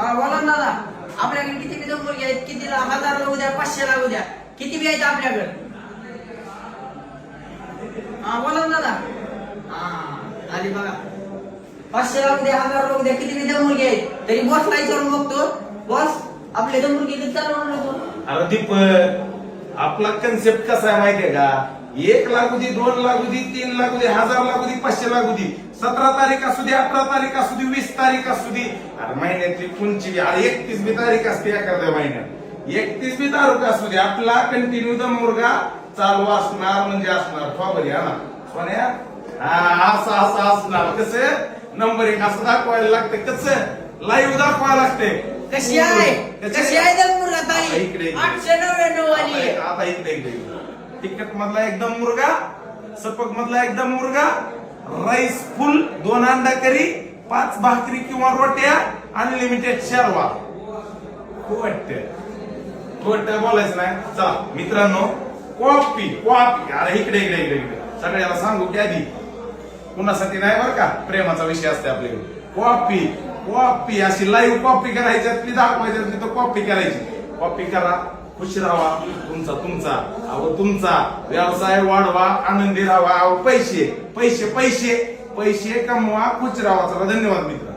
बोला ना दादा, आपल्याकडे किती बी मुलगी आहेत, कितीला 1000 लागू द्या, 500 लागू द्या, किती बी आहेत आपल्याकडे. बोला ना दादा. आली बघा, 500 लागू द्या, 1000 लागू द्या, किती बी मुलगी आहेत. तरी बॉसला विचारून बघतो, बॉस आपले मुलगी किती चालवणार होतो. अरे दीपक, आपला कन्सेप्ट कसा आहे माहितीये का? 1 लागू दे, 2 लागू दे, 3 लागू दे, 1000 लागू दे, 500 लागू दे, 17 तारीख असू दे, 18 तारीख असू दे, 20 तारीख असू दे, अरे महिन्यातली कोणची 31 बी तारीख असते एखाद्या महिन्यात, 31 बी तारीख असू दे, आपला कंटिन्यू द मुलगा चालू असणार म्हणजे असणार. बरी हा ना सोन्या, असं असं असणार. कसं नंबर 1 असं दाखवायला लागतं, कसं लाईव्ह दाखवायला लागते. कशी आहे मुलगा ताई? इकडे 899 वाली. आता इकडे तिकट मधला एकदम मुर्गा, सपक मधला एकदम मुर्गा, राईस फुल, 2 अंडा करी, 5 भाकरी किंवा रोट्या, अनलिमिटेड शेरवा. खोट बोलायचं नाही. चला मित्रांनो, कॉफी कॉफी, अरे इकडे इकडे इकडे इकडे सगळ्याला सांगू की आधी कुणासाठी नाही बरं का, प्रेमाचा विषय असते आपल्याकडे. कॉफी कॉफी अशी लाईव्ह कॉफी करायची, ती दाखवायची, तर कॉफी करायची. कॉफी करा, खुश राहा, तुमचा तुमचा अहो तुमचा व्यवसाय वाढवा, आनंदी राहा. पैसे पैसे पैसे पैसे कमवा, खुश राहा. चला धन्यवाद मित्र.